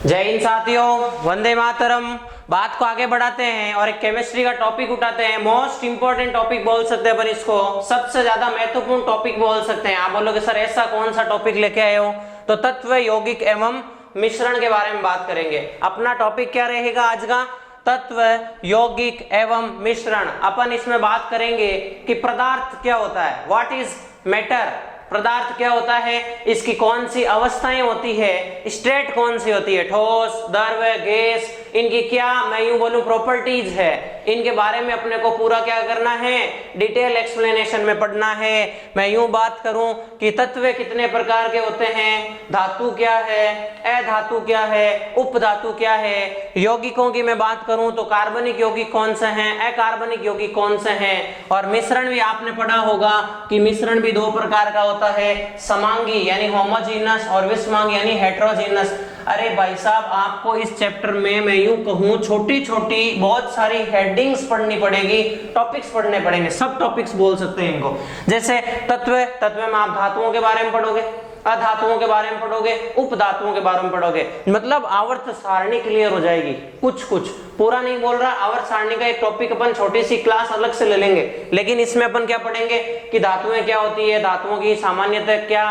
जय हिंद साथियों, वंदे मातरम। बात को आगे बढ़ाते हैं और एक केमिस्ट्री का टॉपिक उठाते हैं। मोस्ट इंपोर्टेंट टॉपिक बोल सकते हैं अपन इसको, सबसे ज्यादा महत्वपूर्ण टॉपिक बोल सकते हैं। आप बोलोगे सर ऐसा कौन सा टॉपिक लेके आए हो, तो तत्व, यौगिक एवं मिश्रण के बारे में बात करेंगे। अपना टॉपिक क्या रहेगा आज का? तत्व, यौगिक एवं मिश्रण। अपन इसमें बात करेंगे कि पदार्थ क्या होता है, व्हाट इज मैटर, पदार्थ क्या होता है, इसकी कौन सी अवस्थाएं होती है, स्टेट कौन सी होती है, ठोस, द्रव, गैस, इनकी क्या मैं यूं बोलूं प्रॉपर्टीज है, इनके बारे में अपने को पूरा क्या करना है, डिटेल एक्सप्लेनेशन में पढ़ना है। मैं यूं बात करूं कि तत्व कितने प्रकार के होते हैं, धातु क्या है, अधातु क्या है, उपधातु क्या है। यौगिकों की मैं बात करूं तो कार्बनिक यौगिक कौन से हैं, अकार्बनिक यौगिक कौन से हैं। और मिश्रण भी आपने पढ़ा होगा कि मिश्रण भी दो प्रकार का होता है, समांगी यानी होमोजेनस और विषमांगी यानी हेटेरोजेनस। अरे भाई साहब, आपको इस चैप्टर में मैं यूं कहूं छोटी छोटी बहुत सारी हेडिंग्स पढ़नी पड़ेगी, टॉपिक्स पढ़ने पड़ेंगे, सब टॉपिक्स बोल सकते हैं इनको। जैसे तत्व में आप धातुओं के बारे में पढ़ोगे, अधातुओं के बारे में पढ़ोगे, उपधातुओं के बारे में पढ़ोगे, मतलब आवर्त सारणी क्लियर हो जाएगी। कुछ पूरा नहीं बोल रहा, आवर्त सारणी का एक टॉपिक अपन छोटी सी क्लास अलग से ले लेंगे, लेकिन इसमें अपन क्या पढ़ेंगे कि धातुएं क्या होती है, धातुओं की सामान्यतः क्या,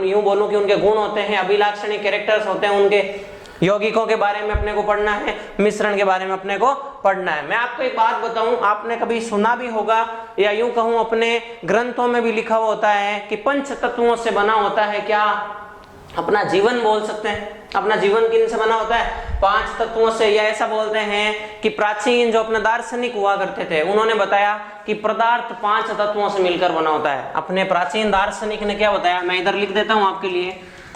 यूं बोलूं कि उनके गुण होते हैं, अभिलाक्षणिक कैरेक्टर्स होते हैं उनके। यौगिकों के बारे में अपने को पढ़ना है, मिश्रण के बारे में अपने को पढ़ना है। मैं आपको एक बात बताऊं, आपने कभी सुना भी होगा या यूं कहूं अपने ग्रंथों में भी लिखा हुआ होता है कि पंच तत्वों से बना होता है क्या अपना जीवन, बोल सकते हैं। अपना जीवन किन से बना होता है? पांच तत्वों से। या ऐसा बोलते हैं कि प्राचीन जो अपने दार्शनिक हुआ करते थे उन्होंने बताया कि पदार्थ पांच तत्वों से मिलकर बना होता है। अपने प्राचीन दार्शनिक ने क्या बताया, मैं इधर लिख देता हूं आपके लिए।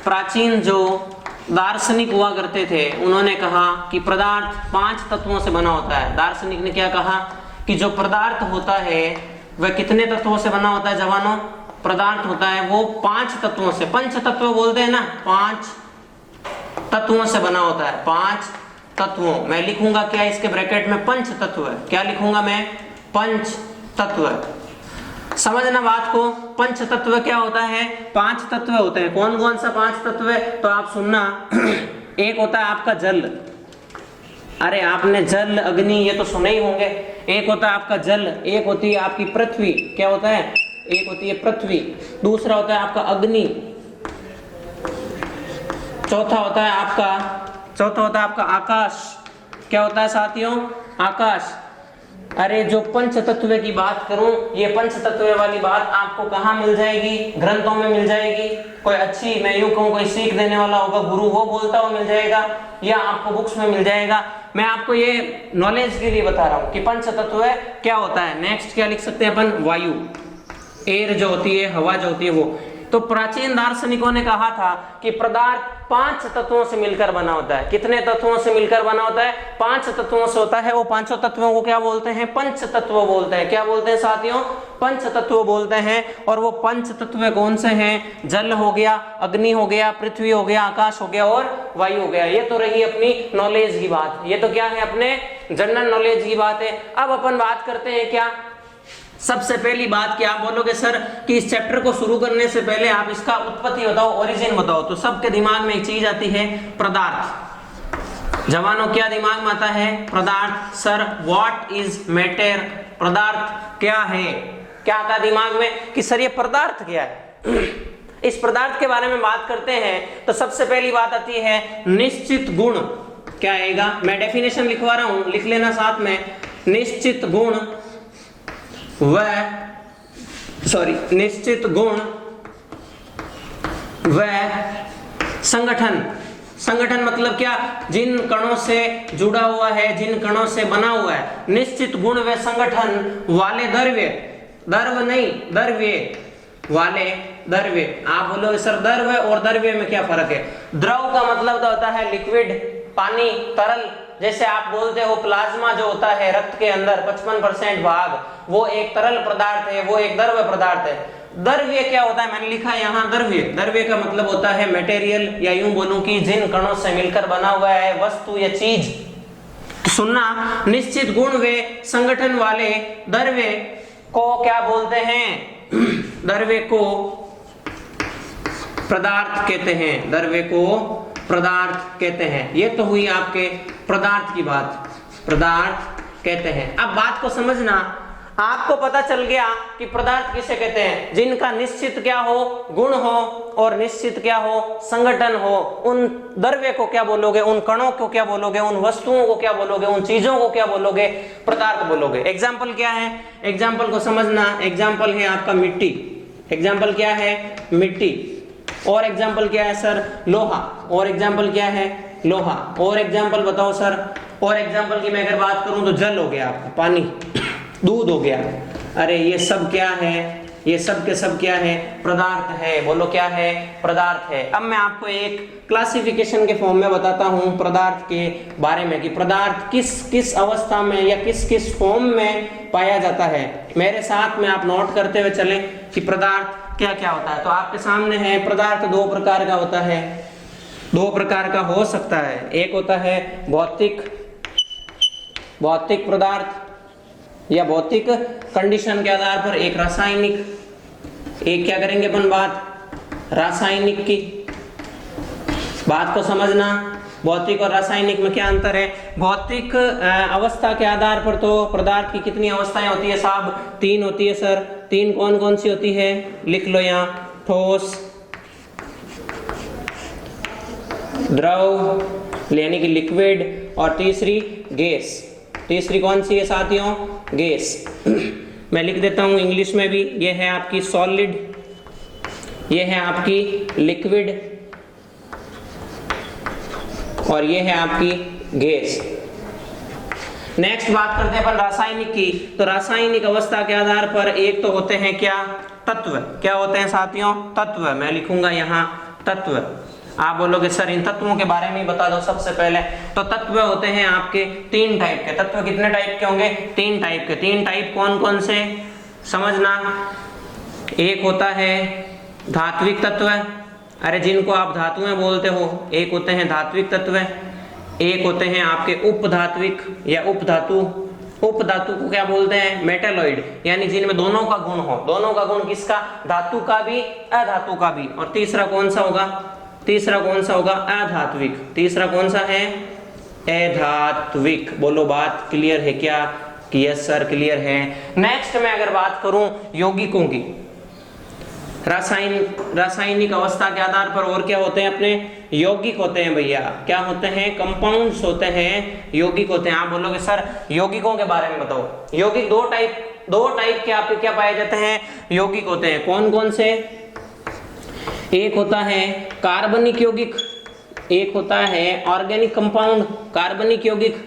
प्राचीन जो दार्शनिक हुआ करते थे उन्होंने कहा कि पदार्थ पांच तत्वों से बना होता है। दार्शनिक ने क्या कहा कि जो पदार्थ होता है वह कितने तत्वों से बना होता है जवानों? पदार्थ होता है वो पांच तत्वों से, पंच तत्व बोलते हैं ना, पांच तत्वों से बना होता है। पांच तत्वों, मैं लिखूंगा क्या इसके ब्रैकेट में, पंच तत्व। क्या लिखूंगा मैं? पंच तत्व। समझना बात को, पंच तत्व क्या होता है? पांच तत्व होते हैं। कौन कौन सा पांच तत्व है तो आप सुनना। एक होता है आपका जल, अरे आपने जल, अग्नि ये तो सुने ही होंगे। एक होता है आपका जल, एक होती है आपकी पृथ्वी, क्या होता है? एक होती है पृथ्वी। दूसरा होता है आपका अग्नि। चौथा होता है आपका आकाश। क्या होता है साथियों? आकाश। अरे जो पंच तत्व की बात करूं, ये पंच तत्व वाली बात आपको कहाँ मिल जाएगी? ग्रंथों में मिल जाएगी। कोई अच्छी, मैं यूं कहूं कोई सीख देने वाला होगा, गुरु वो बोलता हुआ मिल जाएगा, या आपको बुक्स में मिल जाएगा। मैं आपको ये नॉलेज के लिए बता रहा हूं कि पंच तत्व क्या होता है। नेक्स्ट क्या लिख सकते हैं अपन? वायु, एयर जो होती है, हवा जो होती है वो। तो प्राचीन दार्शनिकों ने कहा था कि पदार्थ पांच तत्वों से मिलकर बना होता है। कितने तत्वों से मिलकर बना होता है? पांच तत्वों से होता है। वो पांचों तत्वों को क्या बोलते हैं? पंच तत्व बोलते हैं। क्या बोलते हैं साथियों? पंच तत्व बोलते हैं। और वो पंच तत्व कौन से हैं? जल हो गया, अग्नि हो गया, पृथ्वी हो गया, आकाश हो गया और वायु हो गया। ये तो रही अपनी नॉलेज की बात, ये तो क्या है, अपने जनरल नॉलेज की बात है। अब अपन बात करते हैं क्या, सबसे पहली बात कि आप बोलोगे सर कि इस चैप्टर को शुरू करने से पहले आप इसका उत्पत्ति बताओ, ओरिजिन बताओ, तो सबके दिमाग में एक चीज आती है, पदार्थ। जवानों क्या दिमाग में आता है? पदार्थ। सर व्हाट इज मैटर, पदार्थ क्या है? क्या आता है दिमाग में कि सर ये पदार्थ क्या है? इस पदार्थ के बारे में बात करते हैं तो सबसे पहली बात आती है निश्चित गुण। क्या आएगा? मैं डेफिनेशन लिखवा रहा हूं, लिख लेना साथ में। निश्चित गुण निश्चित गुण व संगठन। संगठन मतलब क्या? जिन कणों से जुड़ा हुआ है, जिन कणों से बना हुआ है। निश्चित गुण व संगठन वाले द्रव्य, द्रव नहीं द्रव्य, वाले द्रव्य। आप बोलोगे सर द्रव और द्रव्य में क्या फर्क है? द्रव का मतलब होता है लिक्विड, पानी, तरल। जैसे आप बोलते हो प्लाज्मा जो होता है रक्त के अंदर 55% भाग, वो एक तरल पदार्थ है, वो एक द्रव पदार्थ है। द्रव्य क्या होता है? मैंने लिखा है यहाँ द्रव्य। द्रव्य का मतलब होता है मटेरियल, या यूं बोलूं कि जिन कणों से मिलकर बना हुआ है वस्तु या चीज। तो सुनना, निश्चित गुण वे संगठन वाले द्रव्य को क्या बोलते हैं? द्रव्य को पदार्थ कहते हैं। द्रव्य को पदार्थ कहते हैं। ये तो हुई आपके पदार्थ की बात, पदार्थ कहते हैं। अब बात को समझना, आपको पता चल गया कि पदार्थ किसे कहते हैं, जिनका निश्चित क्या हो, गुण हो, और निश्चित क्या हो, संगठन हो। उन द्रव्य को क्या बोलोगे, उन कणों को क्या बोलोगे, उन वस्तुओं को क्या बोलोगे, उन चीजों को क्या बोलोगे, पदार्थ बोलोगे। एग्जाम्पल क्या है, एग्जाम्पल को समझना। एग्जाम्पल है आपका मिट्टी, एग्जाम्पल क्या है, मिट्टी। और एग्जाम्पल क्या है सर, लोहा। और एग्जाम्पल क्या है, लोहा। और एग्जाम्पल बताओ सर। और एग्जाम्पल की मैं अगर बात करूं तो जल हो गया आपका, पानी, दूध हो गया। अरे ये सब क्या है, ये सब के सब क्या है, पदार्थ है। बोलो क्या है, पदार्थ है। अब मैं आपको एक क्लासिफिकेशन के फॉर्म में बताता हूं पदार्थ के बारे में कि पदार्थ किस किस अवस्था में या किस किस फॉर्म में पाया जाता है। मेरे साथ में आप नोट करते हुए चलें कि पदार्थ क्या क्या होता है। तो आपके सामने है, पदार्थ दो प्रकार का होता है, दो प्रकार का हो सकता है। एक होता है भौतिक पदार्थ या भौतिक कंडीशन के आधार पर, एक रासायनिक। एक क्या करेंगे अपन बात, रासायनिक की। बात को समझना, भौतिक और रासायनिक में क्या अंतर है। भौतिक अवस्था के आधार पर तो पदार्थ की कितनी अवस्थाएं होती है साहब, 3 होती है सर। 3 कौन कौन सी होती है, लिख लो यहाँ, ठोस, द्रव यानी कि लिक्विड, और तीसरी गैस। तीसरी कौन सी है साथियों, गैस। मैं लिख देता हूं इंग्लिश में भी। ये है आपकी सॉलिड, ये है आपकी लिक्विड, और ये है आपकी गैस। नेक्स्ट बात करते हैं अपन रासायनिक की। तो रासायनिक अवस्था के आधार पर एक तो होते हैं क्या, तत्व। क्या होते हैं साथियों, तत्व। मैं लिखूंगा यहाँ तत्व। आप बोलोगे सर इन तत्वों के बारे में बता दो सबसे पहले। तो तत्व होते हैं आपके 3 टाइप के। तत्व कितने टाइप के होंगे, 3 टाइप के। 3 टाइप कौन कौन से, समझना। एक होता है धात्विक तत्व, अरे जिनको आप धातुएं बोलते हो, एक होते हैं धात्विक तत्व। एक होते हैं आपके उपधात्विक या उपधातु। उपधातु को क्या बोलते हैं, मेटेलॉइड, यानी जिनमें दोनों का गुण हो। दोनों का गुण किसका, धातु का भी अधातु का भी। और तीसरा कौन सा होगा, तीसरा कौन सा होगा, अधात्विक। तीसरा कौन सा है, अधात्विक। बोलो बात क्लियर है क्या, कि यस सर क्लियर है। नेक्स्ट मैं अगर बात करूं यौगिकों की, रासायनिक अवस्था के आधार पर और क्या होते हैं अपने, यौगिक होते हैं भैया। क्या होते हैं, कंपाउंड्स होते हैं, यौगिक होते हैं। आप बोलोगे सर यौगिकों के बारे में बताओ। यौगिक दो टाइप के आपके क्या पाए जाते हैं, यौगिक होते हैं। कौन कौन से, एक होता है कार्बनिक यौगिक, एक होता है ऑर्गेनिक कंपाउंड कार्बनिक यौगिक,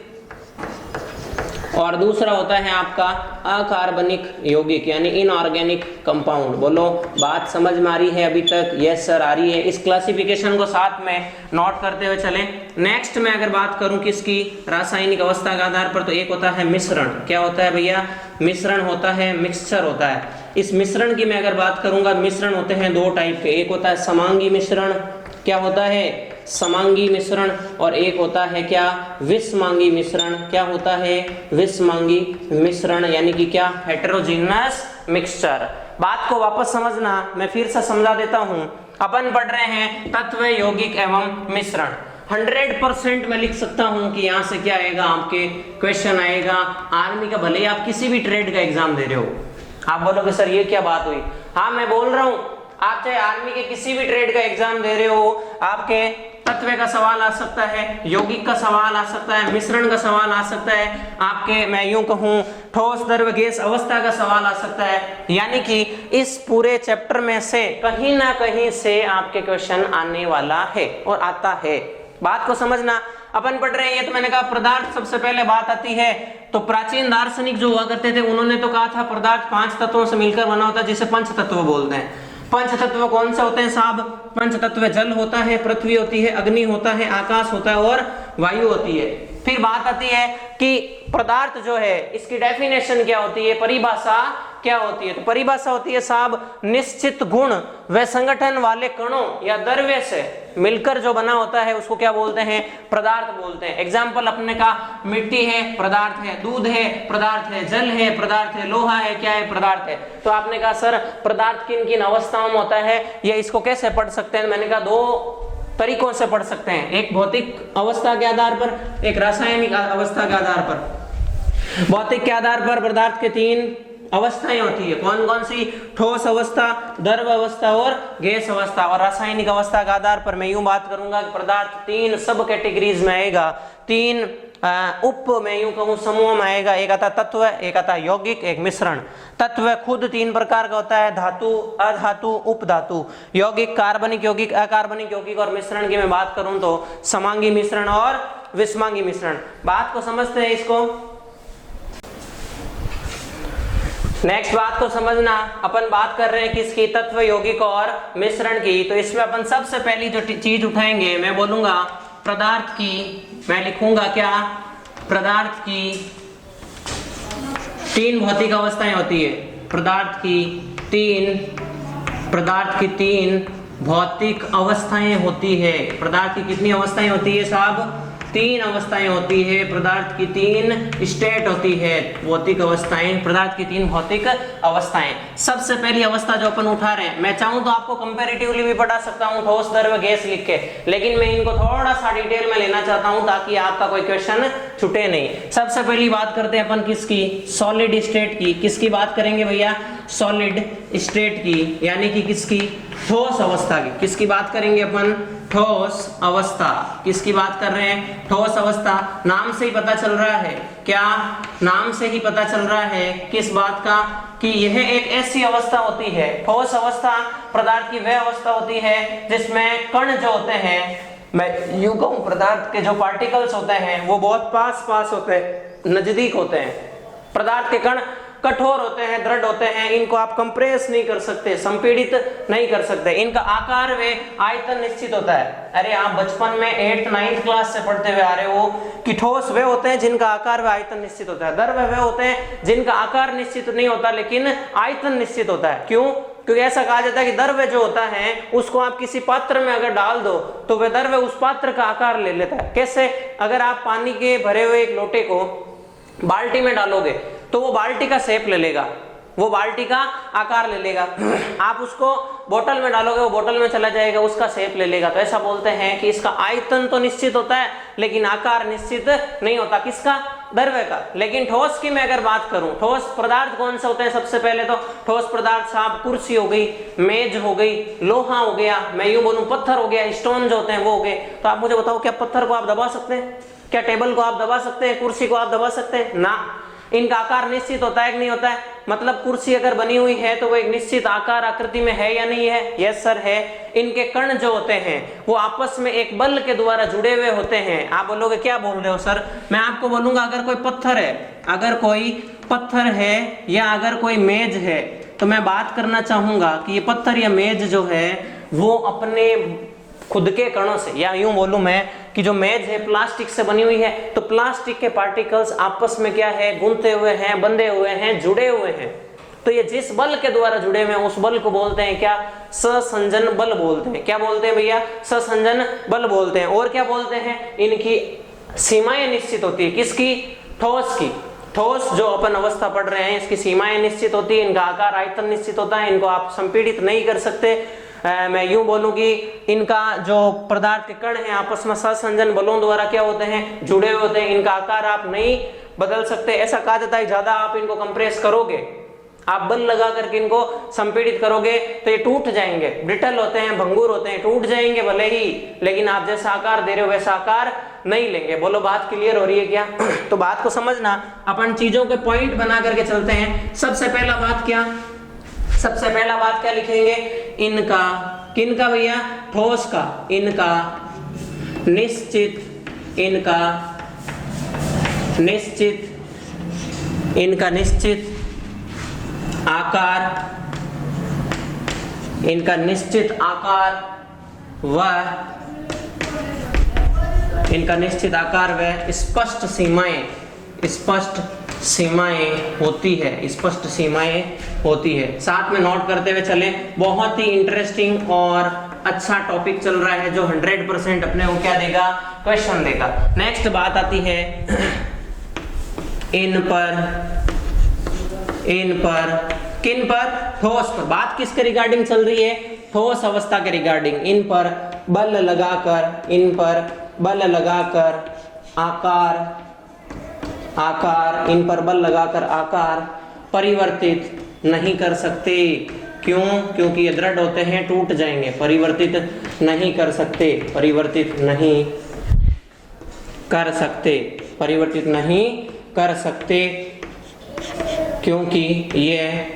और दूसरा होता है आपका अकार्बनिक यौगिक यानी इनऑर्गेनिक कंपाउंड। बोलो बात समझ में आ रही है अभी तक, यस सर आ रही है। इस क्लासिफिकेशन को साथ में नोट करते हुए चलें। नेक्स्ट में अगर बात करूं किसकी, रासायनिक अवस्था के आधार पर, तो एक होता है मिश्रण। क्या होता है भैया, मिश्रण होता है, मिक्सचर होता है। इस मिश्रण की मैं अगर बात करूंगा, मिश्रण होते हैं 2 टाइप के। एक होता है समांगी मिश्रण, क्या होता है, समांगी मिश्रण। और एक होता है क्या, विषमांगी मिश्रण। क्या होता है, विषमांगी मिश्रण, यानी कि क्या, हेटेरोजीनस मिक्सचर। बात को वापस समझना, मैं फिर से समझा देता हूं। अपन पढ़ रहे हैं तत्व, यौगिक एवं मिश्रण। 100% मैं लिख सकता हूं कि यहां से क्या आएगा, आपके क्वेश्चन आएगा आर्मी का। भले ही आप किसी भी ट्रेड का एग्जाम दे रहे हो, आप बोलोगे सर ये क्या बात हुई। हाँ मैं बोल रहा हूं, आप चाहे आर्मी के किसी भी ट्रेड का एग्जाम दे रहे हो, आपके तत्व का सवाल आ सकता है, यौगिक का सवाल आ सकता है, मिश्रण का सवाल आ सकता है, आपके मैं यूं कहूं ठोस द्रव्य गैस अवस्था का सवाल आ सकता है। यानी कि इस पूरे चैप्टर में से कहीं ना कहीं से आपके क्वेश्चन आने वाला है और आता है। बात को समझना, अपन पढ़ रहे हैं, ये तो मैंने कहा पदार्थ सबसे पहले बात आती है। तो प्राचीन दार्शनिक जो हुआ करते थे, उन्होंने तो कहा था पदार्थ 5 तत्वों से मिलकर बना होता है, जिसे पंच तत्व बोलते हैं। पंच तत्व कौन से होते हैं साहब, पंच तत्व जल होता है, पृथ्वी होती है, अग्नि होता है, आकाश होता है और वायु होती है। फिर बात आती है कि पदार्थ जो है इसकी डेफिनेशन क्या होती है, परिभाषा क्या होती है। तो परिभाषा होती है साहब, निश्चित गुण व संगठन वाले कणों या द्रव्य से मिलकर जो बना होता है उसको क्या बोलते हैं, पदार्थ बोलते हैं। एग्जाम्पल अपने का मिट्टी है पदार्थ है, दूध है पदार्थ है, जल है पदार्थ है, लोहा है क्या है, पदार्थ है। तो आपने कहा सर पदार्थ किन किन अवस्थाओं में होता है, या इसको कैसे पढ़ सकते हैं। मैंने कहा 2 तरीकों से पढ़ सकते हैं, एक भौतिक अवस्था के आधार पर, एक रासायनिक अवस्था के आधार पर। भौतिक के आधार पर पदार्थ के 3 अवस्थाएं होती है, कौन कौन सी? ठोस अवस्था, द्रव अवस्था और गैस अवस्था। और रासायनिक अवस्था के आधार पर मैं यूं बात करूंगा कि पदार्थ 3 सब कैटेगरीज में आएगा, 3 उप मैं यूं कहूं समूह में आएगा। एक आता तत्व, एक आता यौगिक, एक मिश्रण। तत्व खुद 3 प्रकार का होता है, धातु, अधातु, उपधातु। यौगिक कार्बनिक यौगिक, अकार्बनिक यौगिक। और मिश्रण की मैं बात करूं तो समांगी मिश्रण और विषमांगी मिश्रण। बात को समझते हैं इसको। नेक्स्ट बात को समझना, अपन बात कर रहे हैं किसकी? तत्व, यौगिक और मिश्रण की। तो इसमें अपन सबसे पहली जो चीज उठाएंगे, मैं बोलूंगा पदार्थ की, मैं लिखूंगा क्या? पदार्थ की 3 भौतिक अवस्थाएं होती है। पदार्थ की 3 भौतिक अवस्थाएं होती है। पदार्थ की कितनी अवस्थाएं होती है साहब? 3 अवस्थाएं होती है। पदार्थ की 3 स्टेट होती है, भौतिक अवस्थाएं। पदार्थ की 3 भौतिक अवस्थाएं। सबसे पहली अवस्था जो अपन उठा रहे हैं, मैं चाहूं तो आपको कंपैरेटिवली भी पढ़ा सकता हूं, ठोस, द्रव, गैस लिख के, लेकिन मैं इनको थोड़ा सा डिटेल में लेना चाहता हूं ताकि आपका कोई क्वेश्चन छूटे नहीं। सबसे पहली बात करते हैं अपन किसकी? सॉलिड स्टेट की। किसकी बात करेंगे भैया? सॉलिड स्टेट की, यानी कि किसकी? ठोस अवस्था की। किसकी बात करेंगे अपन? ठोस अवस्था। किसकी बात कर रहे हैं? ठोस अवस्था। नाम से ही पता चल रहा है, क्या? नाम से ही पता चल रहा है किस बात का? कि यह एक ऐसी अवस्था होती है, ठोस अवस्था पदार्थ की वह अवस्था होती है जिसमें कण जो होते हैं, मैं यूं कहूं पदार्थ के जो पार्टिकल्स होते हैं वो बहुत पास होते हैं, नजदीक होते हैं। पदार्थ के कण कठोर होते हैं, दृढ़ होते हैं, इनको आप कंप्रेस नहीं कर सकते, संपीड़ित नहीं कर सकते। इनका आकार व आयतन निश्चित होता है। अरे आप बचपन में 8th 9th क्लास से पढ़ते हुए आ रहे हो कि ठोस वे होते हैं जिनका आकार व आयतन निश्चित होता है, द्रव वे होते हैं जिनका आकार निश्चित नहीं होता लेकिन आयतन निश्चित होता है। क्यों? क्योंकि ऐसा कहा जाता है कि द्रव्य जो होता है उसको आप किसी पात्र में अगर डाल दो तो वह द्रव्य उस पात्र का आकार ले लेता है। कैसे? अगर आप पानी के भरे हुए एक लोटे को बाल्टी में डालोगे तो वो बाल्टी का शेप ले लेगा, वो बाल्टी का आकार ले लेगा। आप उसको बोतल में डालोगे, वो बोतल में चला जाएगा, उसका शेप ले लेगा। तो ऐसा बोलते हैं कि इसका आयतन तो निश्चित होता है लेकिन आकार निश्चित नहीं होता। किसका? द्रव्य का। लेकिन ठोस की मैं अगर बात करूं, ठोस पदार्थ कौन से होते हैं? सबसे पहले तो ठोस पदार्थ साहब कुर्सी हो गई, मेज हो गई, लोहा हो गया, मैं यूं बोलूं पत्थर हो गया, स्टोन जो होते हैं वो हो गए। तो आप मुझे बताओ, क्या पत्थर को आप दबा सकते हैं? क्या टेबल को आप दबा सकते हैं? कुर्सी को आप दबा सकते हैं? ना। इनका आकार निश्चित होता है कि नहीं होता है? मतलब कुर्सी अगर बनी हुई है तो वो एक निश्चित आकार आकृति में है या नहीं है? यस सर है। इनके कण जो होते हैं वो आपस में एक बल के द्वारा जुड़े हुए होते हैं। आप बोलोगे क्या बोल रहे हो सर? मैं आपको बोलूंगा, अगर कोई पत्थर है, अगर कोई पत्थर है या अगर कोई मेज है, तो मैं बात करना चाहूंगा कि ये पत्थर या मेज जो है वो अपने खुद के कणों से, या यूं बोलूं मैं कि जो मेज है प्लास्टिक से बनी हुई है, तो प्लास्टिक के पार्टिकल्स आपस में क्या है? गुंथे हुए हैं, बंधे हुए हैं, जुड़े हुए हैं। तो ये जिस बल के द्वारा जुड़े हुए हैं उस बल को बोलते हैं क्या? सहसंजन बल बोलते हैं। क्या बोलते हैं भैया? सहसंजन बल बोलते हैं। और क्या बोलते हैं? इनकी सीमाएं निश्चित होती है। किसकी? ठोस की। ठोस जो अपन अवस्था पढ़ रहे हैं इसकी सीमाएं निश्चित होती है, इनका आकार आयतन निश्चित होता है, इनको आप संपीड़ित नहीं कर सकते। मैं यूं बोलूं कि इनका जो पदार्थ के कण हैं आपस में सहसंजन बलों द्वारा क्या होते हैं? जुड़े हुए होते हैं। इनका आकार आप नहीं बदल सकते। ऐसा कहा जाता है ज्यादा आप इनको कंप्रेस करोगे, आप बल लगा करके इनको संपीड़ित करोगे तो ये टूट जाएंगे, ब्रिटल होते हैं, भंगुर होते हैं, टूट जाएंगे भले ही, लेकिन आप जैसा आकार दे रहे हो वैसा आकार नहीं लेंगे। बोलो बात क्लियर हो रही है क्या? तो बात को समझना, अपन चीजों के पॉइंट बना करके चलते हैं। सबसे पहला बात क्या? सबसे पहला बात क्या लिखेंगे? इनका, किनका भैया? ठोस का। इनका निश्चित, इनका निश्चित, इनका निश्चित आकार, इनका निश्चित आकार व इनका निश्चित आकार व स्पष्ट सीमाएं, स्पष्ट सीमाएं होती है, स्पष्ट सीमाएं होती है। साथ में नोट करते हुए चलें, बहुत ही इंटरेस्टिंग और अच्छा टॉपिक चल रहा है जो 100% अपने को क्या देगा? क्वेश्चन देगा। नेक्स्ट बात आती है इन पर, इन पर, किन पर? ठोस पर। बात किसके रिगार्डिंग चल रही है? ठोस अवस्था के रिगार्डिंग। इन पर बल लगाकर, इन पर बल लगाकर आकार, इन पर बल लगाकर आकार परिवर्तित नहीं कर सकते। क्यों? क्योंकि ये दृढ़ होते हैं, टूट जाएंगे, परिवर्तित नहीं कर सकते, परिवर्तित नहीं कर सकते, परिवर्तित नहीं कर सकते, क्योंकि ये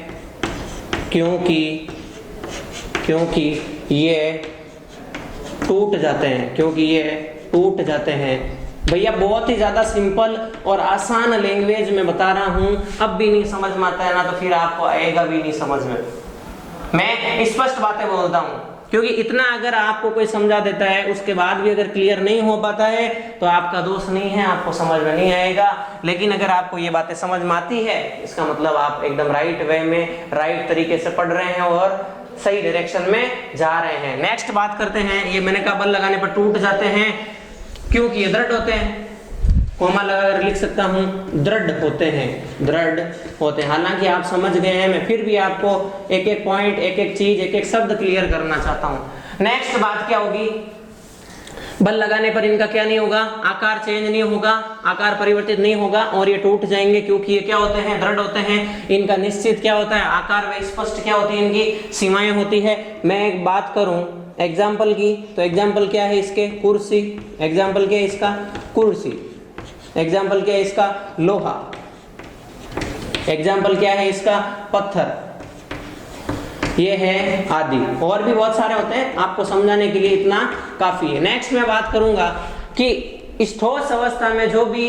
टूट जाते हैं, क्योंकि ये टूट जाते हैं। भैया बहुत ही ज्यादा सिंपल और आसान लैंग्वेज में बता रहा हूं, अब भी नहीं समझ में आता है ना तो फिर आपको आएगा भी नहीं समझ में। मैं स्पष्ट बातें बोलता हूं, क्योंकि इतना अगर आपको कोई समझा देता है उसके बाद भी अगर क्लियर नहीं हो पाता है तो आपका दोष नहीं है, आपको समझ में नहीं आएगा। लेकिन अगर आपको ये बातें समझ में आती है इसका मतलब आप एकदम राइट वे में, राइट तरीके से पढ़ रहे हैं और सही डायरेक्शन में जा रहे हैं। नेक्स्ट बात करते हैं, ये मैंने कहा बल लगाने पर टूट जाते हैं क्योंकि ये दृढ़ होते हैं, कोमा लगाकर लिख सकता हूं, दृढ़ होते हैं, दृढ़ होते हैं। हालांकि आप समझ गए हैं, मैं फिर भी आपको एक एक पॉइंट, एक एक चीज, एक एक शब्द क्लियर करना चाहता हूं। नेक्स्ट बात क्या होगी, बल लगाने पर इनका क्या नहीं होगा, आकार चेंज नहीं होगा, आकार परिवर्तित नहीं होगा और ये टूट जाएंगे क्योंकि ये क्या होते हैं, दृढ़ होते हैं। इनका निश्चित क्या होता है, आकार व स्पष्ट क्या होती है, इनकी सीमाएं होती है। मैं एक बात करूं एग्जाम्पल की, तो एग्जाम्पल क्या है इसके, कुर्सी, एग्जाम्पल क्या है इसका, कुर्सी, एग्जाम्पल क्या है इसका, लोहा, एग्जाम्पल क्या है इसका, पत्थर, ये है आदि, और भी बहुत सारे होते हैं, आपको समझाने के लिए इतना काफी है। नेक्स्ट मैं बात करूंगा कि इस ठोस अवस्था में जो भी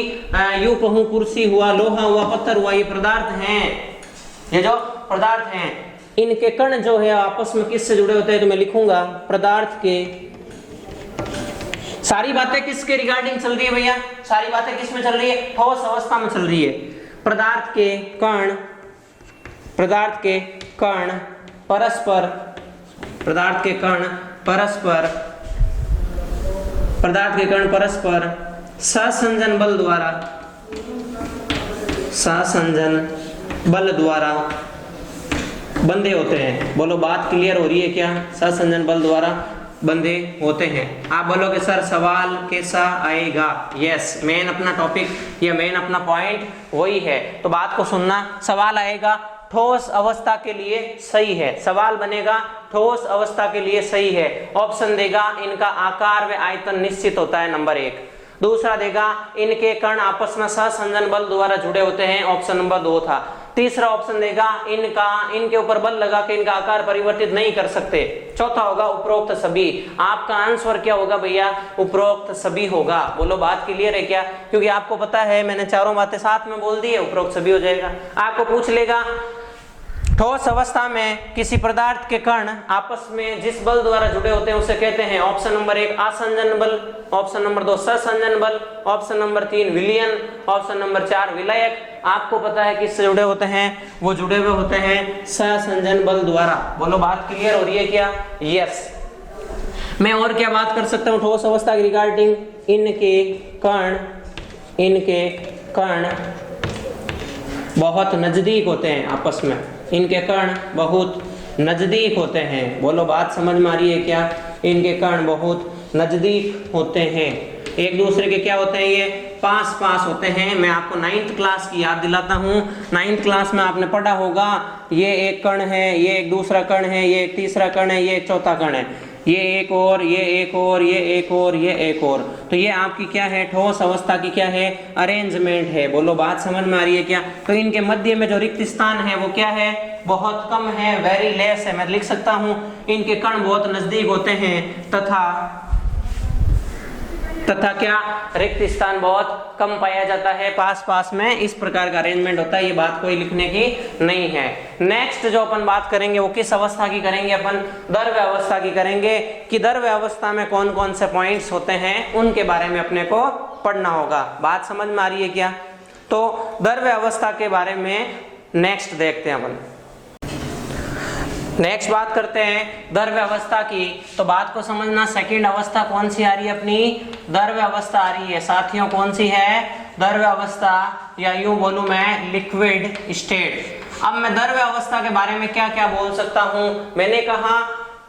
यूं कहूं कुर्सी हुआ, लोहा हुआ, पत्थर हुआ, ये पदार्थ हैं, ये जो पदार्थ हैं इनके कण जो है आपस में किससे जुड़े होते हैं, तो मैं लिखूंगा पदार्थ के, सारी बातें किसके रिगार्डिंग चल रही है भैया, सारी बातें किस में चल रही है, ठोस अवस्था में चल रही है। पदार्थ के कण, पदार्थ के कण परस्पर, पदार्थ के कण परस्पर, पदार्थ के कण परस्पर सहसंजन बल द्वारा, सहसंजन बल द्वारा बंधे होते हैं। बोलो बात क्लियर हो रही है क्या, सहसंजन बल द्वारा बंधे होते हैं। आप बोलोगे सर सवाल कैसा आएगा, यस मेन अपना टॉपिक या मेन अपना पॉइंट वही है, तो बात को सुनना। सवाल आएगा ठोस अवस्था के लिए सही है, सवाल बनेगा ठोस अवस्था के लिए सही है। ऑप्शन देगा इनका आकार व आयतन निश्चित होता है, नंबर 1। दूसरा देगा इनके कण आपस में सहसंजन बल द्वारा जुड़े होते हैं, ऑप्शन नंबर 2 था। तीसरा ऑप्शन देगा इनके ऊपर बल लगा के इनका आकार परिवर्तित नहीं कर सकते। चौथा होगा उपरोक्त सभी। आपका आंसर क्या होगा भैया, उपरोक्त सभी होगा। बोलो बात क्लियर है क्या, क्योंकि आपको पता है मैंने चारों बातें साथ में बोल दी है, उपरोक्त सभी हो जाएगा। आपको पूछ लेगा ठोस अवस्था में किसी पदार्थ के कण आपस में जिस बल द्वारा जुड़े होते हैं उसे कहते हैं, ऑप्शन नंबर 1 आसंजन बल, ऑप्शन नंबर 2 सहसंजन बल, ऑप्शन नंबर 3 विलयन, ऑप्शन नंबर 4 विलयक। आपको पता है किससे जुड़े होते हैं, वो जुड़े हुए होते हैं सहसंजन बल द्वारा। बोलो बात क्लियर हो रही है क्या, यस। मैं और क्या बात कर सकता हूँ ठोस अवस्था के रिगार्डिंग, इनके कण बहुत नजदीक होते हैं आपस में, इनके कण बहुत नजदीक होते हैं। बोलो बात समझ में आ रही है क्या, इनके कण बहुत नजदीक होते हैं, एक दूसरे के क्या होते हैं, ये पास पास होते हैं। मैं आपको 9th क्लास की याद दिलाता हूँ, 9th क्लास में आपने पढ़ा होगा, ये एक कण है, ये एक दूसरा कण है, ये एक तीसरा कण है, ये एक चौथा कण है, ये एक और, ये एक और, ये एक और, ये एक और। तो ये आपकी क्या है, ठोस अवस्था की क्या है, अरेंजमेंट है। बोलो बात समझ में आ रही है क्या। तो इनके मध्य में जो रिक्त स्थान है वो क्या है, बहुत कम है, वेरी लेस है। मैं लिख सकता हूँ इनके कण बहुत नजदीक होते हैं तथा क्या, रिक्त स्थान बहुत कम पाया जाता है, पास पास में इस प्रकार का अरेंजमेंट होता है। ये बात कोई लिखने की नहीं है। नेक्स्ट जो अपन बात करेंगे वो किस अवस्था की करेंगे, अपन द्रव्य अवस्था की करेंगे, कि द्रव्य अवस्था में कौन कौन से पॉइंट्स होते हैं उनके बारे में अपने को पढ़ना होगा। बात समझ में आ रही है क्या। तो द्रव्य अवस्था के बारे में नेक्स्ट देखते हैं अपन। नेक्स्ट बात करते हैं द्रव्य अवस्था की, तो बात को समझना, सेकंड अवस्था कौन सी आ रही है अपनी, द्रव्य अवस्था आ रही है साथियों। कौन सी है, द्रव्य अवस्था, या यूं बोलूं मैं लिक्विड स्टेट। अब मैं द्रव्य अवस्था के बारे में क्या क्या बोल सकता हूं। मैंने कहा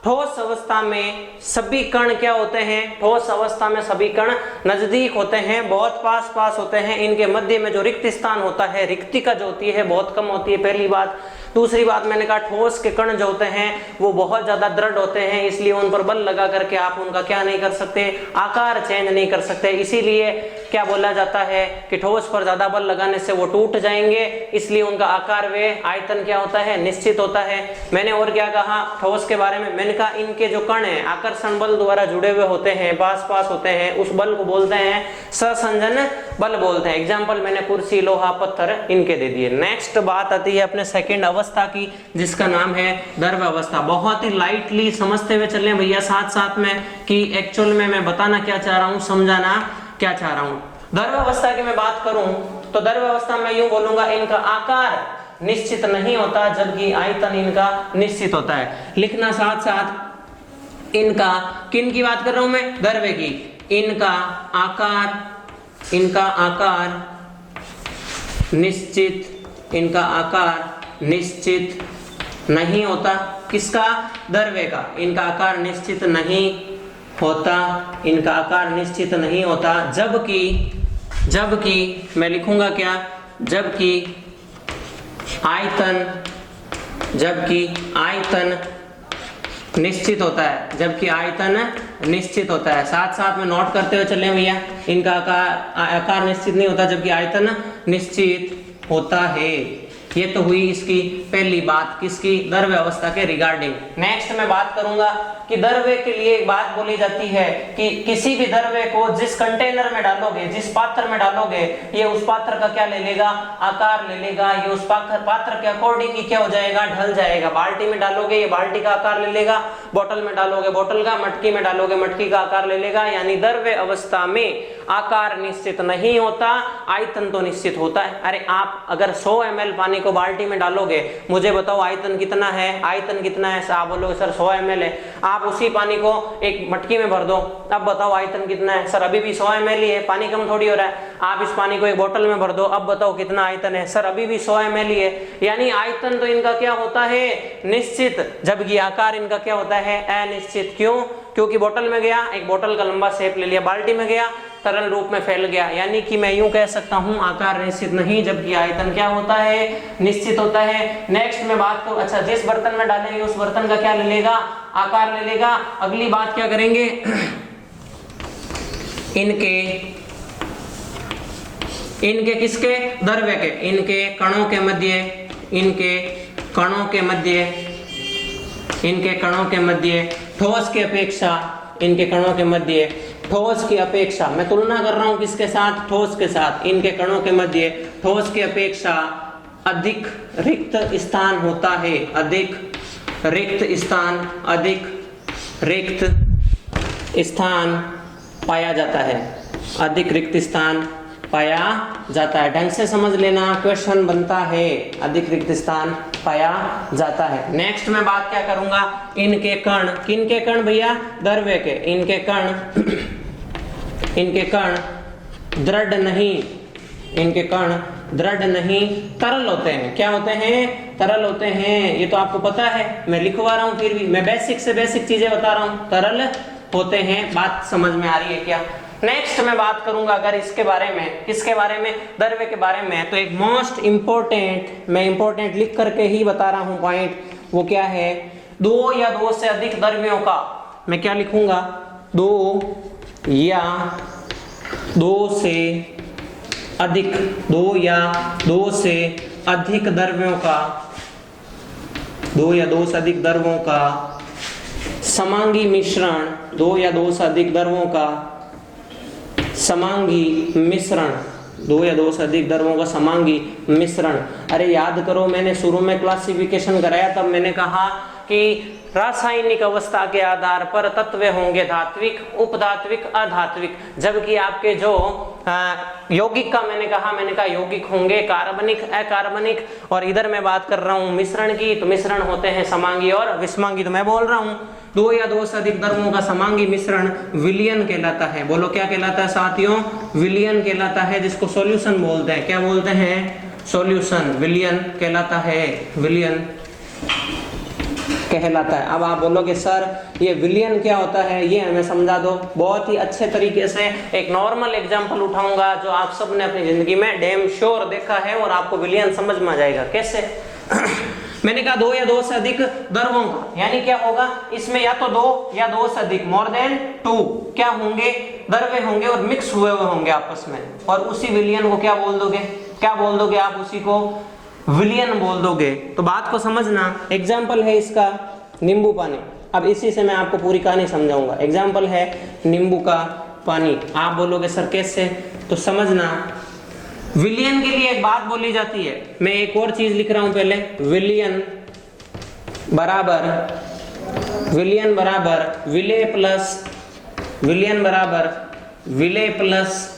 ठोस अवस्था में सभी कण क्या होते हैं, ठोस अवस्था में सभी कण नजदीक होते हैं, बहुत पास पास होते हैं, इनके मध्य में जो रिक्त स्थान होता है, रिक्तिका जो होती है बहुत कम होती है, पहली बात। दूसरी बात मैंने कहा ठोस के कण जो होते हैं वो बहुत ज्यादा दृढ़ होते हैं, इसलिए उन पर बल लगा करके आप उनका क्या नहीं कर सकते, आकार चेंज नहीं कर सकते, इसीलिए क्या बोला जाता है कि ठोस पर ज्यादा बल लगाने से वो टूट जाएंगे, इसलिए उनका आकार वे आयतन क्या होता है, निश्चित होता है। मैंने और क्या कहा ठोस के बारे में, मैंने कहा इनके जो कण है आकर्षण बल द्वारा जुड़े हुए होते हैं, पास पास होते हैं, उस बल को बोलते हैं सहसंजन बल बोलते हैं। एग्जाम्पल मैंने कुर्सी, लोहा, पत्थर इनके दे दिए। नेक्स्ट बात आती है अपने सेकेंड अवस्था की, जिसका नाम है द्रव्य अवस्था। बहुत ही लाइटली समझते हुए चलें भैया साथ साथ में कि एक्चुअल में मैं बताना क्या चाह रहा हूं, समझाना क्या चाह रहा हूं। द्रव्य अवस्था की मैं बात करूं तो द्रव्य अवस्था में यूं बोलूंगा इनका आकार निश्चित नहीं होता, जबकि आयतन इनका निश्चित होता है। लिखना साथ साथ, इनका किन की बात कर रहा हूं मैं, द्रव्य की। इनका आकार निश्चित, इनका आकार निश्चित नहीं होता। किसका, द्रव्य का। इनका आकार निश्चित नहीं होता, इनका आकार निश्चित नहीं होता, जबकि मैं लिखूंगा क्या, जबकि आयतन निश्चित होता है, जबकि आयतन निश्चित होता है। साथ साथ में नोट करते हुए चलें भैया, इनका आकार निश्चित नहीं होता जबकि आयतन निश्चित होता है। ये तो हुई इसकी पहली बात, किसकी, द्रव्य अवस्था के रिगार्डिंग। नेक्स्ट मैं बात करूंगा कि द्रव्य के लिए एक बात बोली जाती है कि किसी भी द्रव्य को जिस कंटेनर में डालोगे, जिस पात्र में डालोगे, ये उस पात्र का क्या ले लेगा, आकार ले लेगा। ये उस पात्र के अकॉर्डिंग ही क्या हो जाएगा, ढल जाएगा। बाल्टी में डालोगे ये बाल्टी का आकार ले लेगा, बोतल में डालोगे बोतल का, मटकी में डालोगे मटकी का आकार ले लेगा। यानी द्रव्य अवस्था में आकार निश्चित नहीं होता, आयतन तो निश्चित होता है। अरे आप अगर 100 ml पानी को बाल्टी में डालोगे, मुझे बताओ आयतन कितना है, आयतन कितना है, आप बोलोगे सर 100 ml है। आप उसी पानी को एक मटकी में भर दो, अब बताओ आयतन कितना है, सर अभी भी 100 ml ही है, पानी कम थोड़ी हो रहा है। आप इस पानी को एक बोतल में भर दो, अब बताओ कितना आयतन है, सर अभी भी 100 ml ही है। यानी आयतन तो इनका क्या होता है, निश्चित, जबकि आकार इनका क्या होता है, अनिश्चित। क्यों, क्योंकि बोतल में गया, एक बोतल का लंबा शेप ले लिया, बाल्टी में गया, तरल रूप में फैल गया। यानी कि मैं यूं कह सकता हूं आकार निश्चित नहीं, जबकि आयतन क्या होता है, निश्चित होता है। नेक्स्ट में बात करूं, अच्छा जिस बर्तन में डालेंगे उस बर्तन का क्या ले लेगा, आकार ले लेगा। अगली बात क्या करेंगे, इनके किसके, द्रव्य के, इनके कणों के मध्य, ठोस के अपेक्षा, इनके कणों के मध्य, ठोस की अपेक्षा, मैं तुलना कर रहा हूं किसके साथ, ठोस के साथ। इनके कणों के मध्य ठोस की अपेक्षा अधिक रिक्त स्थान होता है, अधिक रिक्त स्थान पाया जाता है, अधिक रिक्त स्थान पाया जाता है। ढंग से समझ लेना, क्वेश्चन बनता है, अधिक रिक्त स्थान पाया जाता है। नेक्स्ट मैं बात क्या करूंगा, इनके कण, किनके कण भैया, द्रव्य के। इनके कण दृढ़ नहीं, तरल होते हैं। क्या होते हैं, तरल होते हैं। ये तो आपको पता है, मैं लिखवा रहा हूं, फिर भी मैं बेसिक से बेसिक चीजें बता रहा हूं, तरल होते हैं। बात समझ में आ रही है क्या। नेक्स्ट मैं बात करूंगा अगर इसके बारे में, किसके बारे में, द्रव्य के बारे में, तो एक मोस्ट इंपॉर्टेंट, मैं इंपॉर्टेंट लिख करके ही बता रहा हूं पॉइंट, वो क्या है, 2 या 2 से अधिक द्रव्यों का, मैं क्या लिखूंगा, 2 या 2 से अधिक, 2 या 2 से अधिक द्रव्यों का, 2 या 2 से अधिक द्रव्यों का समांगी मिश्रण, 2 या 2 से अधिक द्रव्यों का समांगी मिश्रण, 2 या 2 से अधिक द्रव्यों का समांगी मिश्रण। अरे याद करो, मैंने शुरू में क्लासिफिकेशन कराया, तब मैंने कहा कि रासायनिक अवस्था के आधार पर तत्व होंगे धात्विक, उपधात्विक, अधात्विक, जबकि आपके जो यौगिक का मैंने कहा यौगिक होंगे कार्बनिक, अकार्बनिक। और इधर मैं बात कर रहा हूं मिश्रण की, तो मिश्रण होते हैं समांगी और विषमांगी। तो मैं बोल रहा हूं 2 या 2 से अधिक द्रव्यों का समांगी मिश्रण विलयन कहलाता है। बोलो क्या कहलाता है साथियों, विलयन कहलाता है, जिसको सॉल्यूशन बोलते हैं। क्या बोलते हैं, सॉल्यूशन, विलयन कहलाता है, विलयन। कहलाता है। अब आप बोलोगे सर ये विलियन क्या होता है, ये हमें समझा दो। बहुत ही अच्छे तरीके से एक नॉर्मल एग्जांपल उठाऊंगा जो आप सबने अपनी जिंदगी में डैम श्योर देखा है और आपको विलियन समझ में आ जाएगा। कैसे? मैंने कहा 2 या 2 से अधिक द्रवों का, यानी क्या होगा इसमें या तो 2 या 2 से अधिक, मोर देन 2 क्या होंगे, द्रव्य होंगे और मिक्स हुए हुए होंगे आपस में, और उसी विलियन को क्या बोल दोगे, क्या बोल दोगे आप, उसी को विलियन बोल दोगे। तो बात को समझना। एग्जाम्पल है इसका नींबू पानी। अब इसी से मैं आपको पूरी कहानी समझाऊंगा। एग्जाम्पल है नींबू का पानी। आप बोलोगे सर कैसे, तो समझना। विलियन के लिए एक बात बोली जाती है, मैं एक और चीज लिख रहा हूं पहले। विलियन बराबर विलेय प्लस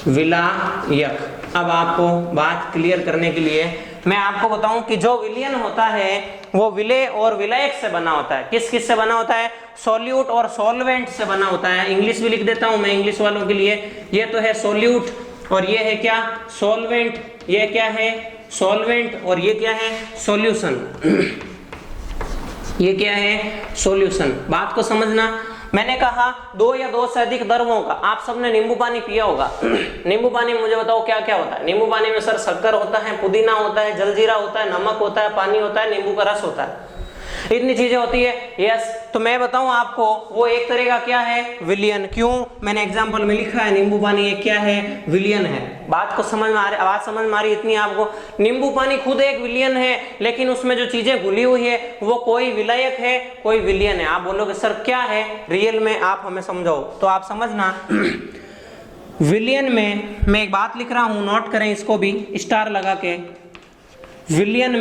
विलायक। अब आपको बात क्लियर करने के लिए मैं आपको बताऊं कि जो विलियन होता है वो विलेय और विलायक से बना होता है। किस किस से बना होता है? सॉल्यूट और सॉल्वेंट से बना होता है। इंग्लिश भी लिख देता हूं मैं इंग्लिश वालों के लिए। ये तो है सॉल्यूट और ये है क्या, सॉल्वेंट। ये क्या है, सॉल्वेंट, और ये क्या है, सॉल्यूशन। ये क्या है, सॉल्यूशन। बात को समझना। मैंने कहा 2 या 2 से अधिक द्रवों का। आप सबने नींबू पानी पिया होगा। नींबू पानी में मुझे बताओ क्या क्या होता है? नींबू पानी में सर शक्कर होता है, पुदीना होता है, जलजीरा होता है, नमक होता है, पानी होता है, नींबू का रस होता है, इतनी चीजें होती है। यस, तो मैं बताऊं आपको वो एक तरह का क्या है, विलियन। क्यों? मैंने एग्जांपल में लिखा है नींबू पानी एक क्या है, विलियन है। बात को समझ में आ रही, आवाज समझ में आ रही इतनी आपको? नींबू पानी खुद एक विलियन है, लेकिन उसमें जो चीजें घुली हुई है वो कोई विलायक है, कोई विलियन है। आप बोलोगे सर क्या है रियल में, आप हमें समझाओ। तो आप समझना। विलियन में मैं एक बात लिख रहा हूं, नोट करें इसको भी स्टार लगा के। विलियन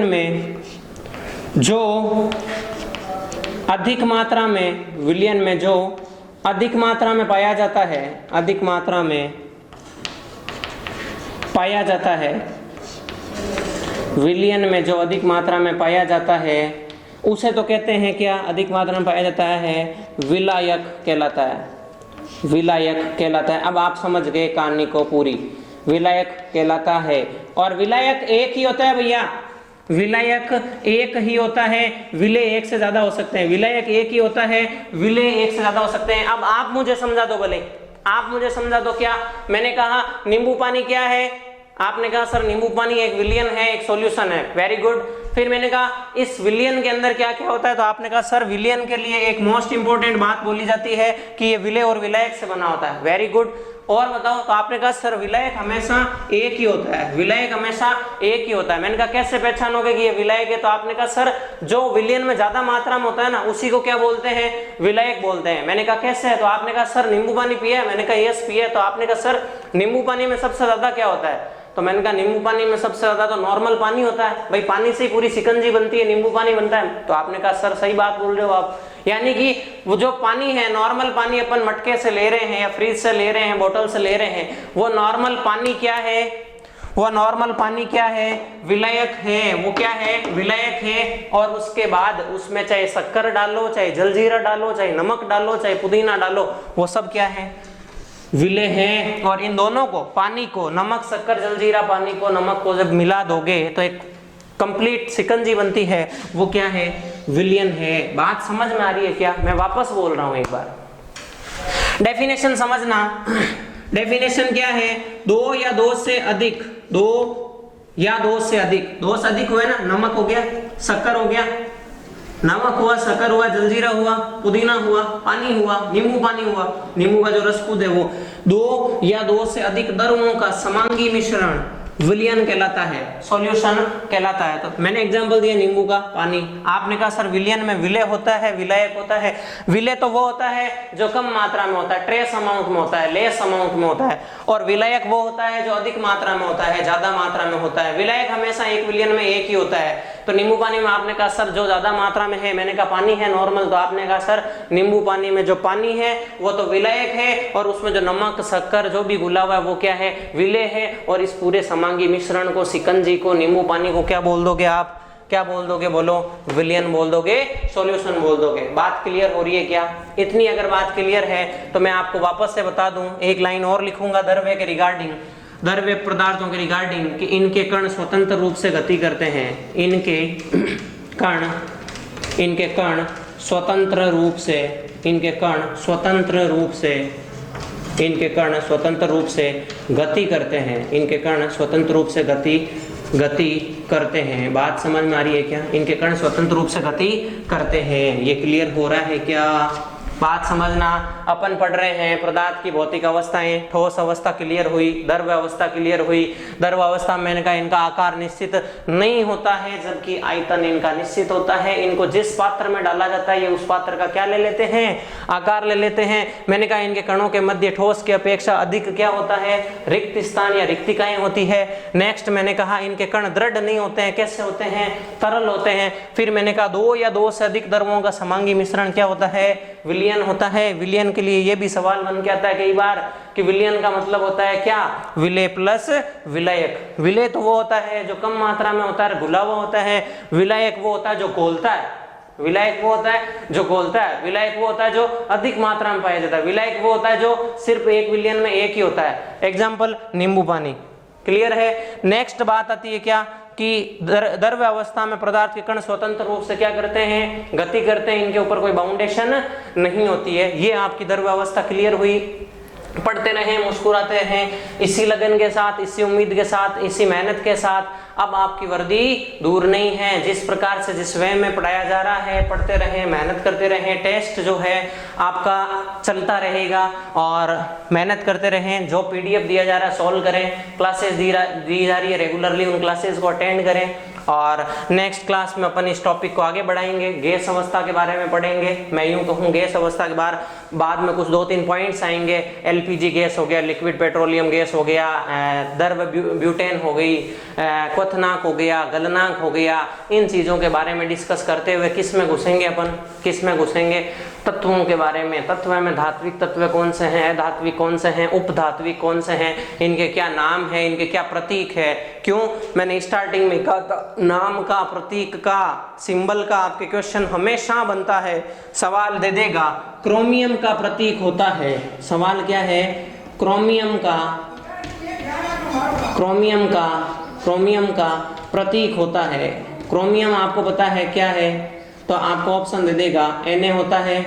में जो अधिक मात्रा में, विलियन में जो अधिक मात्रा में पाया जाता है, अधिक मात्रा में पाया जाता है, विलियन में जो अधिक मात्रा में पाया जाता है उसे तो कहते हैं क्या, अधिक मात्रा में पाया जाता है, विलायक कहलाता है। विलायक कहलाता है। अब आप समझ गए कहानी को पूरी। विलायक कहलाता है। और विलायक एक ही होता है भैया, विलायक एक ही होता है, विलेय एक से ज्यादा हो सकते हैं। विलायक एक ही होता है, विलेय एक से ज्यादा हो सकते हैं। अब आप मुझे समझा दो, भले आप मुझे समझा दो। क्या मैंने कहा नींबू पानी क्या है, आपने कहा सर नींबू पानी एक विलियन है, एक सॉल्यूशन है। Very good. फिर मैंने कहा इस विलियन के अंदर क्या क्या होता है, तो आपने कहा सर विलियन के लिए एक मोस्ट इंपोर्टेंट बात बोली जाती है कि ये विलेय और विलायक से बना होता है। Very good. और बताओ, तो आपने कहा सर विलायक हमेशा एक ही होता है, विलायक हमेशा एक ही होता है। मैंने कहा कैसे पहचानोगे कि ये विलायक है, तो आपने कहा सर जो विलियन में ज्यादा मात्रा में होता है ना उसी को क्या बोलते हैं, विलायक बोलते हैं। मैंने कहा कैसे है, तो आपने कहा सर नींबू पानी पिया है। मैंने कहा यस पिया है। तो आपने कहा सर नींबू पानी में सबसे ज्यादा क्या होता है, तो मैंने कहा नींबू पानी में सबसे ज्यादा तो नॉर्मल पानी होता है, भाई पानी से ही पूरी शिकंजी बनती है, नींबू पानी बनता है। तो आपने कहा सर सही बात बोल रहे हो आप, यानी कि वो जो पानी है, नॉर्मल पानी अपन मटके से ले रहे हैं या फ्रिज से ले रहे हैं, बोतल से ले रहे हैं, वो नॉर्मल पानी क्या है, वो नॉर्मल पानी क्या है, विलायक है। वो क्या है, विलायक है। और उसके बाद उसमें चाहे शक्कर डालो, चाहे जलजीरा डालो, चाहे नमक डालो, चाहे पुदीना डालो, वो सब क्या है, विलेय है। और इन दोनों को, पानी को, नमक, शक्कर, जलजीरा, पानी को, नमक को जब मिला दोगे तो एक कंप्लीट शिकंजी बनती है, वो क्या है, विलियन है। बात समझ में आ रही है क्या? मैं वापस बोल रहा हूं एक बार, डेफिनेशन समझना। डेफिनेशन क्या है, 2 या 2 से अधिक, 2 या 2 से अधिक, 2 से अधिक हुए ना, नमक हो गया, शक्कर हो गया, नमक हुआ, शक्कर हुआ, जलजीरा हुआ, पुदीना हुआ, पानी हुआ, नींबू पानी हुआ, नींबू का जो रसकूद है वो, 2 या 2 से अधिक द्रवों का समांगी मिश्रण विलियन कहलाता है, सॉल्यूशन कहलाता है। तो मैंने एग्जांपल दिया नींबू का पानी। आपने कहा सर विलियन में विलेय होता है, विलायक होता है। विलेय तो वो होता है जो कम मात्रा में होता है, ट्रेस अमाउंट में होता है, लेस अमाउंट में होता है। और विलायक वो होता है जो अधिक मात्रा में होता है, ज्यादा मात्रा में होता है। विलायक हमेशा एक विलियन में एक ही होता है। तो नींबू पानी में आपने कहा सर जो ज्यादा मात्रा में है, मैंने कहा पानी है नॉर्मल, तो आपने कहा सर नींबू पानी में जो पानी है वो तो विलायक है, और उसमें जो नमक, शक्कर जो भी घुला हुआ है वो क्या है, विलेय है। और इस पूरे समांगी मिश्रण को, शिकंजी को, नींबू पानी को क्या बोल दोगे आप, क्या बोल दोगे, बोलो, विलियन बोल दोगे, सॉल्यूशन बोल दोगे। बात क्लियर हो रही है क्या? इतनी अगर बात क्लियर है तो मैं आपको वापस से बता दूं, एक लाइन और लिखूंगा द्रव्य के रिगार्डिंग। द्रव्य पदार्थों के रिगार्डिंग कि इनके कण स्वतंत्र रूप से गति करते हैं, इनके कण स्वतंत्र रूप से, इनके कण स्वतंत्र रूप से गति करते हैं, इनके कण स्वतंत्र रूप से गति करते हैं। बात समझ में आ रही है क्या? इनके कण स्वतंत्र रूप से गति करते हैं, ये क्लियर हो रहा है क्या? बात समझना। अपन पढ़ रहे हैं पदार्थ की भौतिक अवस्थाएं, ठोस अवस्था क्लियर हुई, द्रव्य अवस्था क्लियर हुई। द्रव्य अवस्था में मैंने कहा इनका आकार निश्चित नहीं होता है, जबकि आयतन इनका निश्चित होता है। इनको जिस पात्र में डाला जाता है ये उस पात्र का क्या ले लेते हैं? आकार ले लेते हैं। मैंने कहा इनके कणों के मध्य ठोस की अपेक्षा अधिक क्या होता है? रिक्त स्थान या रिक्तिकाएं होती है। नेक्स्ट मैंने कहा इनके कण दृढ़ नहीं होते हैं, कैसे होते हैं? तरल होते हैं। फिर मैंने कहा दो या दो से अधिक द्रवों का समांगी मिश्रण क्या होता है? विलयन होता है। विलयन के लिए ये भी सवाल बन के आता है कई बार कि विलयन का मतलब होता है क्या? विलय प्लस विलायक। विलय तो वो होता है जो कम मात्रा में होता है, घुला हुआ होता है। विलायक वो होता है जो घोलता है। विलायक वो होता है जो घोलता है। विलायक वो होता है जो अधिक मात्रा में पाया जाता है। विलायक वो होता है जो सिर्फ एक विलयन में एक ही होता है। एग्जाम्पल नींबू पानी। क्लियर है? नेक्स्ट बात आती है क्या कि द्रव्य अवस्था में पदार्थ के कण स्वतंत्र रूप से क्या करते हैं? गति करते हैं। इनके ऊपर कोई बाउंडेशन नहीं होती है। ये आपकी द्रव्य अवस्था क्लियर हुई। पढ़ते रहें, मुस्कुराते रहें, इसी लगन के साथ, इसी उम्मीद के साथ, इसी मेहनत के साथ। अब आपकी वर्दी दूर नहीं है। जिस प्रकार से जिस वे में पढ़ाया जा रहा है, पढ़ते रहें, मेहनत करते रहें। टेस्ट जो है आपका चलता रहेगा और मेहनत करते रहें। जो PDF दिया जा रहा है सॉल्व करें। क्लासेस दी जा रही है रेगुलरली, उन क्लासेस को अटेंड करें। और नेक्स्ट क्लास में अपन इस टॉपिक को आगे बढ़ाएंगे। गैस अवस्था के बारे में पढ़ेंगे। मैं यूं कहूँ गैस अवस्था के बाद में कुछ 2-3 पॉइंट्स आएंगे। LPG गैस हो गया, लिक्विड पेट्रोलियम गैस हो गया, द्रव्य ब्यूटेन हो गई, क्वथनांक हो गया, गलनांक हो गया। इन चीजों के बारे में डिस्कस करते हुए किस में घुसेंगे अपन? किस में घुसेंगे? तत्वों के बारे में। तत्व में धात्विक तत्व कौन से हैं, अधात्विक कौन से हैं, उपधात्विक कौन से हैं, इनके क्या नाम है, इनके क्या प्रतीक है। क्यों मैंने स्टार्टिंग में कहा था नाम का, प्रतीक का, सिंबल का आपके क्वेश्चन हमेशा बनता है। सवाल दे देगा क्रोमियम का प्रतीक होता है। सवाल क्या है? क्रोमियम का प्रतीक होता है। क्रोमियम आपको पता है क्या है? तो आपको ऑप्शन दे देगा Na होता है,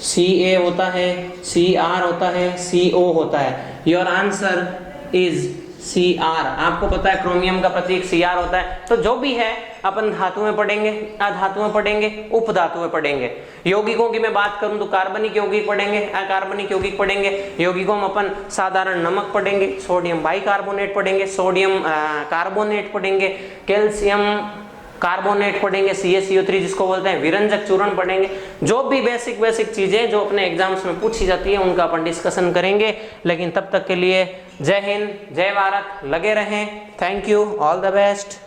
Ca होता है, Cr होता है, Co होता है। Your answer is Cr। आपको पता है क्रोमियम का प्रतीक Cr होता है। तो जो भी है अपन धातु में पढ़ेंगे, अधातु में पढ़ेंगे, उपधातु में पढ़ेंगे। यौगिकों की मैं बात करूं तो कार्बनिक यौगिक पढ़ेंगे, अकार्बनिक यौगिक पढ़ेंगे। यौगिकों में अपन साधारण नमक पढ़ेंगे, सोडियम बाइकार्बोनेट पढ़ेंगे, सोडियम कार्बोनेट पढ़ेंगे, कैल्शियम कार्बोनेट पढ़ेंगे, CaCO3 जिसको बोलते हैं, विरंजक चूर्ण पढ़ेंगे। जो भी बेसिक चीजें जो अपने एग्जाम्स में पूछी जाती है उनका अपन डिस्कशन करेंगे। लेकिन तब तक के लिए जय हिंद, जय भारत, लगे रहें। Thank you, all the best.